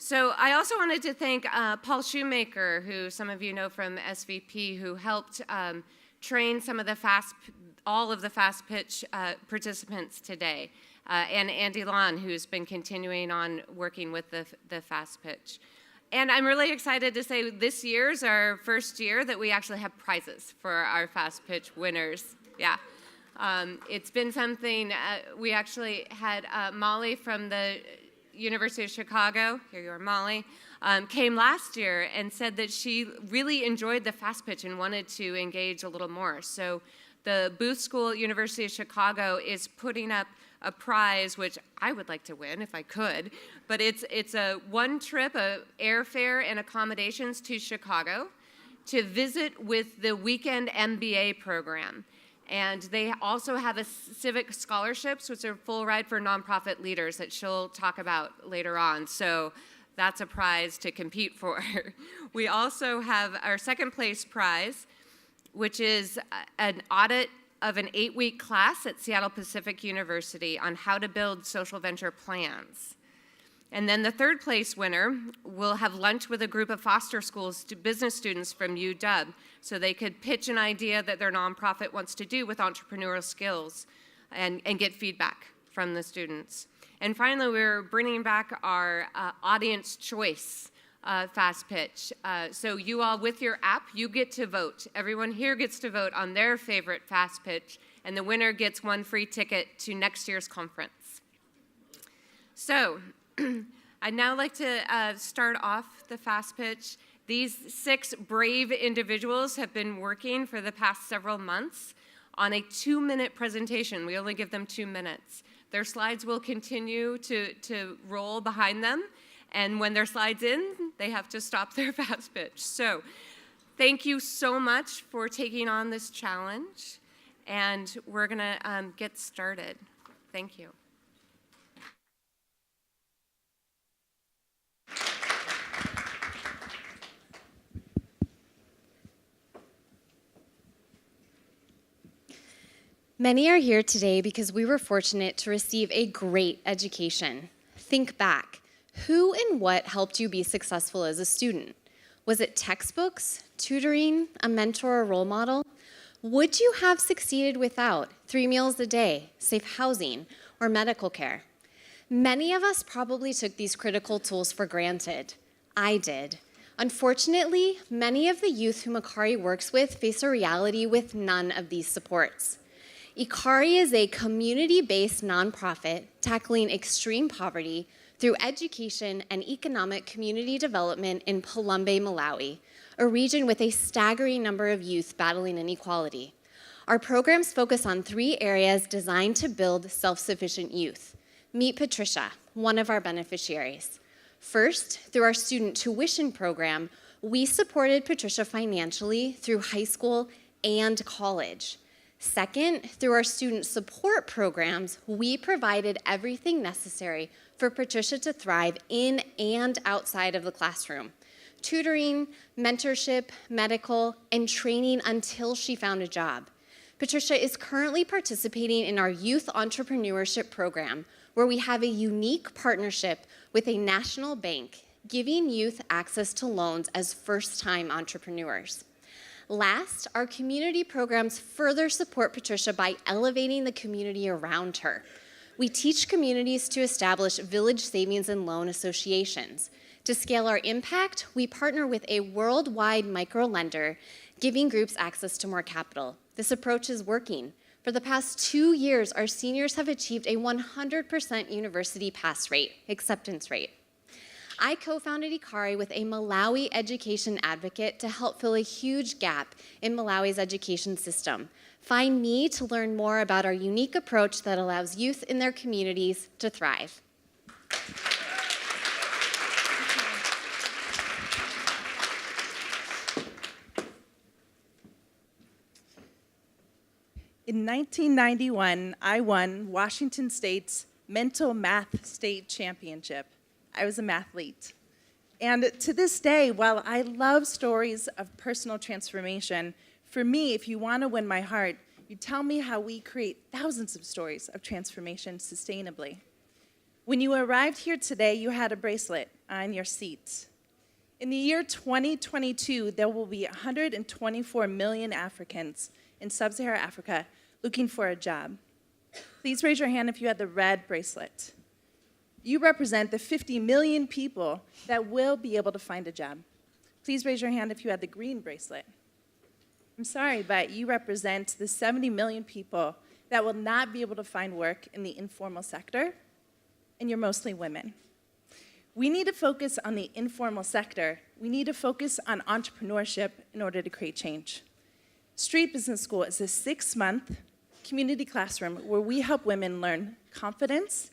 So I also wanted to thank Paul Shoemaker, who some of you know from SVP, who helped train all of the fast pitch participants today, and Andy Lon, who's been continuing on working with the fast pitch. And I'm really excited to say this year's our first year that we actually have prizes for our fast pitch winners. Yeah. It's been something, we actually had Molly from the University of Chicago, here you are, Molly, came last year and said that she really enjoyed the fast pitch and wanted to engage a little more. So the Booth School at University of Chicago is putting up a prize, which I would like to win if I could, but it's a one trip, airfare and accommodations to Chicago to visit with the weekend MBA program. And they also have a civic scholarships, which are full ride for nonprofit leaders that she'll talk about later on. So that's a prize to compete for. We also have our second place prize, which is an audit of an 8-week class at Seattle Pacific University on how to build social venture plans. And then the third place winner will have lunch with a group of Foster Schools business students from UW so they could pitch an idea that their nonprofit wants to do with entrepreneurial skills and get feedback from the students. And finally, we're bringing back our audience choice fast pitch. So you all, with your app, you get to vote. Everyone here gets to vote on their favorite fast pitch, and the winner gets one free ticket to next year's conference. So I'd now like to start off the fast pitch. These 6 brave individuals have been working for the past several months on a 2-minute presentation. We only give them 2 minutes. Their slides will continue to roll behind them, and when their slides in, they have to stop their fast pitch. So thank you so much for taking on this challenge, and we're gonna get started. Thank you. Many are here today because we were fortunate to receive a great education. Think back. Who and what helped you be successful as a student? Was it textbooks, tutoring, a mentor or role model? Would you have succeeded without 3 meals a day, safe housing, or medical care? Many of us probably took these critical tools for granted. I did. Unfortunately, many of the youth whom Ikari works with face a reality with none of these supports. Ikari is a community-based nonprofit tackling extreme poverty through education and economic community development in Palambe, Malawi, a region with a staggering number of youth battling inequality. Our programs focus on 3 areas designed to build self-sufficient youth. Meet Patricia, one of our beneficiaries. First, through our student tuition program, we supported Patricia financially through high school and college. Second, through our student support programs, we provided everything necessary for Patricia to thrive in and outside of the classroom. Tutoring, mentorship, medical, and training until she found a job. Patricia is currently participating in our youth entrepreneurship program, where we have a unique partnership with a national bank, giving youth access to loans as first-time entrepreneurs. Last, our community programs further support Patricia by elevating the community around her. We teach communities to establish village savings and loan associations. To scale our impact, we partner with a worldwide microlender, giving groups access to more capital. This approach is working. For the past 2 years, our seniors have achieved a 100% university pass rate, acceptance rate. I co-founded Ikari with a Malawi education advocate to help fill a huge gap in Malawi's education system. Find me to learn more about our unique approach that allows youth in their communities to thrive. In 1991, I won Washington State's Mental Math State Championship. I was a mathlete. And to this day, while I love stories of personal transformation, for me, if you want to win my heart, you tell me how we create thousands of stories of transformation sustainably. When you arrived here today, you had a bracelet on your seat. In the year 2022, there will be 124 million Africans in sub-Saharan Africa looking for a job. Please raise your hand if you had the red bracelet. You represent the 50 million people that will be able to find a job. Please raise your hand if you had the green bracelet. I'm sorry, but you represent the 70 million people that will not be able to find work in the informal sector, and you're mostly women. We need to focus on the informal sector. We need to focus on entrepreneurship in order to create change. Street Business School is a 6-month community classroom where we help women learn confidence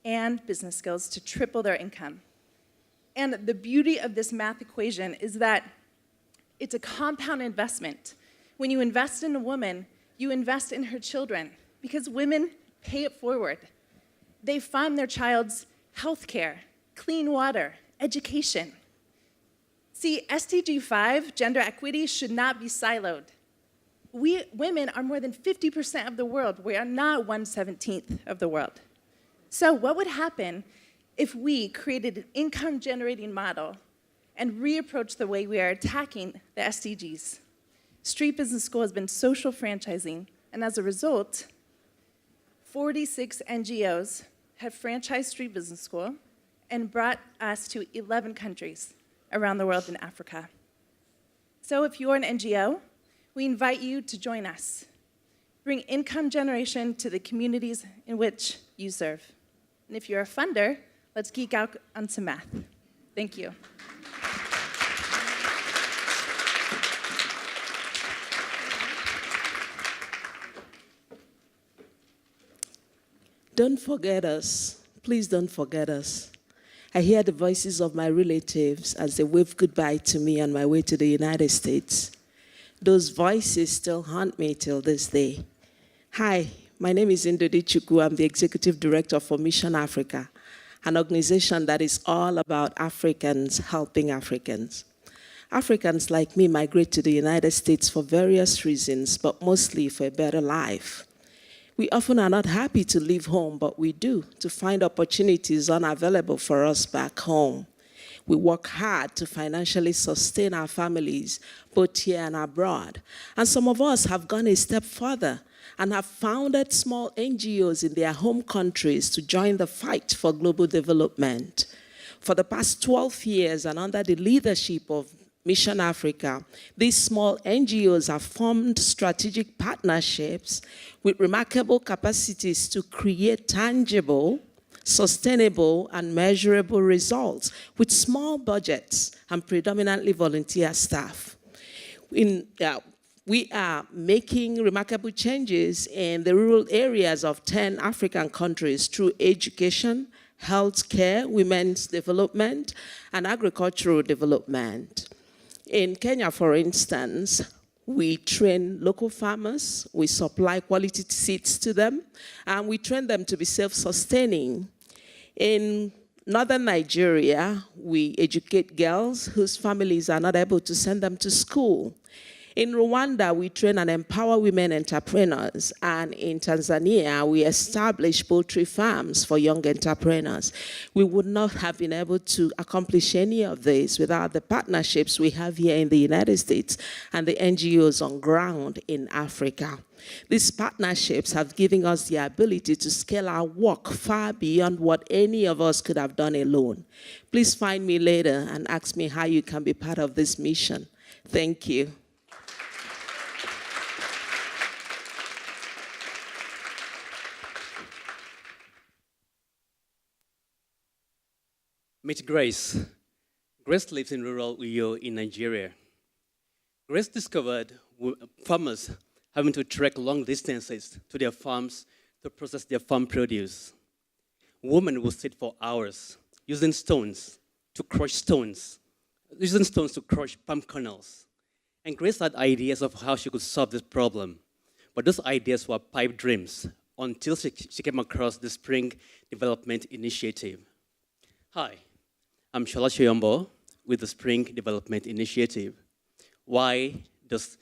and business skills to triple their income. And the beauty of this math equation is that it's a compound investment. When you invest in a woman, you invest in her children because women pay it forward. They fund their child's health care, clean water, education. See, SDG 5, gender equity, should not be siloed. We women are more than 50% of the world. We are not 1/17 of the world. So what would happen if we created an income-generating model and reapproached the way we are attacking the SDGs? Street Business School has been social franchising, and as a result, 46 NGOs have franchised Street Business School and brought us to 11 countries around the world in Africa. So if you're an NGO, we invite you to join us. Bring income generation to the communities in which you serve. And if you're a funder, let's geek out on some math. Thank you. Don't forget us. Please don't forget us. I hear the voices of my relatives as they wave goodbye to me on my way to the United States. Those voices still haunt me till this day. Hi, my name is Ndodi Chukwu. I'm the Executive Director for Mission Africa, an organization that is all about Africans helping Africans. Africans like me migrate to the United States for various reasons, but mostly for a better life. We often are not happy to leave home, but we do to find opportunities unavailable for us back home. We work hard to financially sustain our families, both here and abroad. And some of us have gone a step further and have founded small NGOs in their home countries to join the fight for global development. For the past 12 years, and under the leadership of Mission Africa, these small NGOs have formed strategic partnerships with remarkable capacities to create tangible, sustainable, and measurable results with small budgets and predominantly volunteer staff. We are making remarkable changes in the rural areas of 10 African countries through education, healthcare, women's development, and agricultural development. In Kenya, for instance, we train local farmers, we supply quality seeds to them, and we train them to be self-sustaining. In northern Nigeria, we educate girls whose families are not able to send them to school. In Rwanda, we train and empower women entrepreneurs, and in Tanzania, we establish poultry farms for young entrepreneurs. We would not have been able to accomplish any of this without the partnerships we have here in the United States and the NGOs on ground in Africa. These partnerships have given us the ability to scale our work far beyond what any of us could have done alone. Please find me later and ask me how you can be part of this mission. Thank you. Meet Grace. Grace lives in rural Uyo in Nigeria. Grace discovered farmers having to trek long distances to their farms to process their farm produce. Women would sit for hours using stones to crush palm kernels. And Grace had ideas of how she could solve this problem. But those ideas were pipe dreams until she came across the Spring Development Initiative. Hi, I'm Shola Shoyombo with the Spring Development Initiative. Why does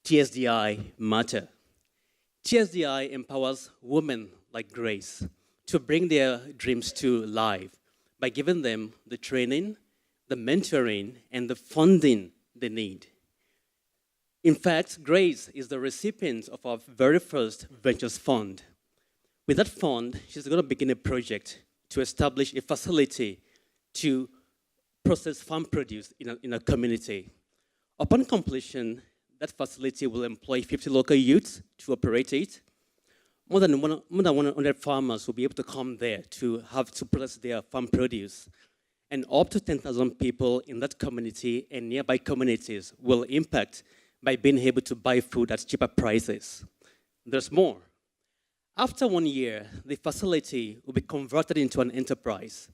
TSDI matter? TSDI empowers women like Grace to bring their dreams to life by giving them the training, the mentoring, and the funding they need. In fact, Grace is the recipient of our very first Ventures Fund. With that fund, she's going to begin a project to establish a facility to process farm produce in a community. Upon completion, that facility will employ 50 local youths to operate it. More than 100 farmers will be able to come there to process their farm produce. And up to 10,000 people in that community and nearby communities will impact by being able to buy food at cheaper prices. There's more. After 1 year, the facility will be converted into an enterprise,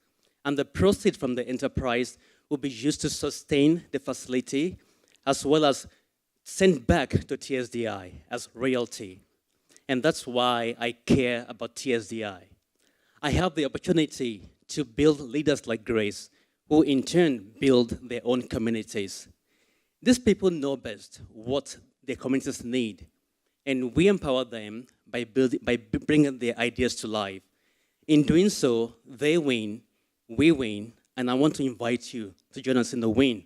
and the proceeds from the enterprise will be used to sustain the facility as well as sent back to TSDI as royalty. And that's why I care about TSDI. I have the opportunity to build leaders like Grace, who in turn build their own communities. These people know best what their communities need, and we empower them by bringing their ideas to life. In doing so, they win, we win, and I want to invite you to join us in the win.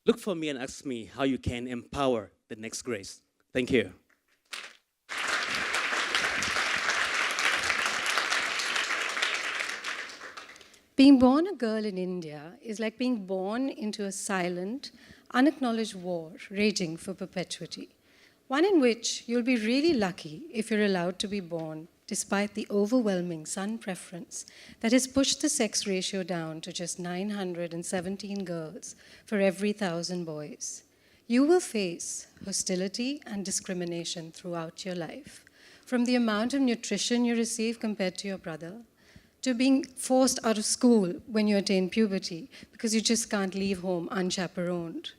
Look for me and ask me how you can empower the next Grace. Thank you. Being born a girl in India is like being born into a silent, unacknowledged war raging for perpetuity. One in which you'll be really lucky if you're allowed to be born, despite the overwhelming son preference that has pushed the sex ratio down to just 917 girls for every 1,000 boys. You will face hostility and discrimination throughout your life, from the amount of nutrition you receive compared to your brother, to being forced out of school when you attain puberty because you just can't leave home unchaperoned,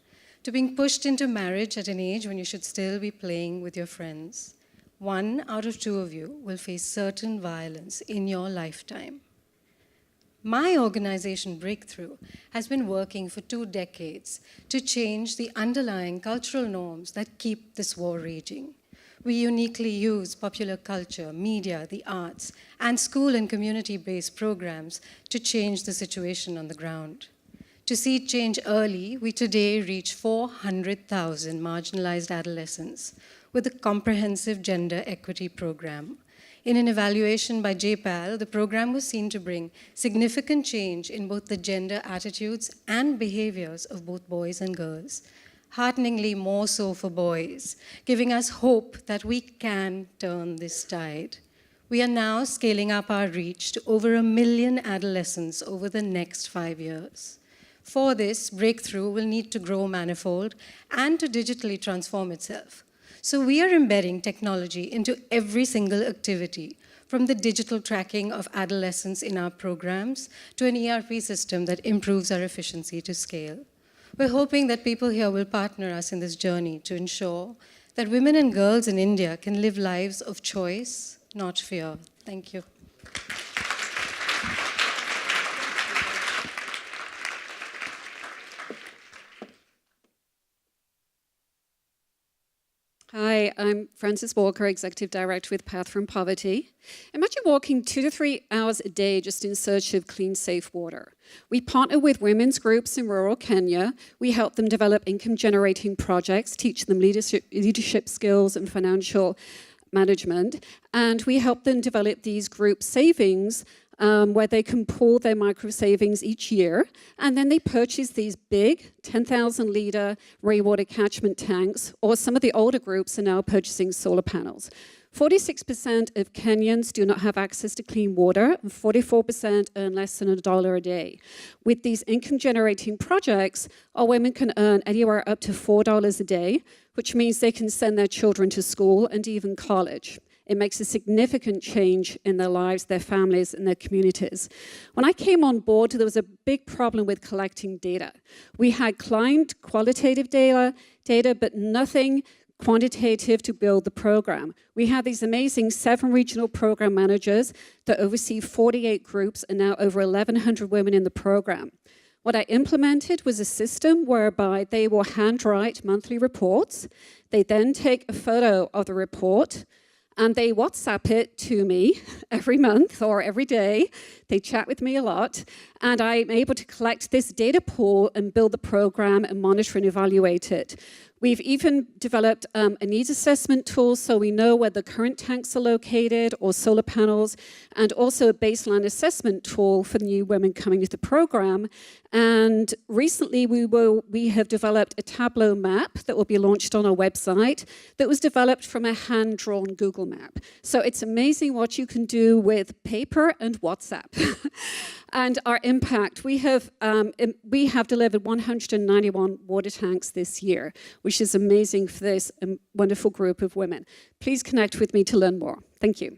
to being pushed into marriage at an age when you should still be playing with your friends. 1 out of 2 of you will face certain violence in your lifetime. My organization, Breakthrough, has been working for 2 decades to change the underlying cultural norms that keep this war raging. We uniquely use popular culture, media, the arts, and school and community-based programs to change the situation on the ground. To see change early, we today reach 400,000 marginalized adolescents with a comprehensive gender equity program. In an evaluation by JPAL, the program was seen to bring significant change in both the gender attitudes and behaviors of both boys and girls, hearteningly more so for boys, giving us hope that we can turn this tide. We are now scaling up our reach to over 1 million adolescents over the next 5 years. For this, Breakthrough will need to grow manifold and to digitally transform itself. So we are embedding technology into every single activity, from the digital tracking of adolescents in our programs to an ERP system that improves our efficiency to scale. We're hoping that people here will partner us in this journey to ensure that women and girls in India can live lives of choice, not fear. Thank you. Hi, I'm Frances Walker, Executive Director with Path from Poverty. Imagine walking 2 to 3 hours a day just in search of clean, safe water. We partner with women's groups in rural Kenya. We help them develop income-generating projects, teach them leadership skills and financial management, and we help them develop these group savings where they can pool their micro savings each year, and then they purchase these big 10,000-litre rainwater catchment tanks, or some of the older groups are now purchasing solar panels. 46% of Kenyans do not have access to clean water, and 44% earn less than $1 a day. With these income-generating projects, our women can earn anywhere up to $4 a day, which means they can send their children to school and even college. It makes a significant change in their lives, their families, and their communities. When I came on board, there was a big problem with collecting data. We had client qualitative data, but nothing quantitative to build the program. We had these amazing 7 regional program managers that oversee 48 groups and now over 1,100 women in the program. What I implemented was a system whereby they will handwrite monthly reports. They then take a photo of the report, and they WhatsApp it to me every month or every day. They chat with me a lot, and I'm able to collect this data pool and build the program and monitor and evaluate it. We've even developed a needs assessment tool so we know where the current tanks are located or solar panels, and also a baseline assessment tool for the new women coming to the program. And recently we have developed a Tableau map that will be launched on our website that was developed from a hand-drawn Google map. So it's amazing what you can do with paper and WhatsApp. And our impact, we have delivered 191 water tanks this year, which is amazing for this wonderful group of women. Please connect with me to learn more. Thank you.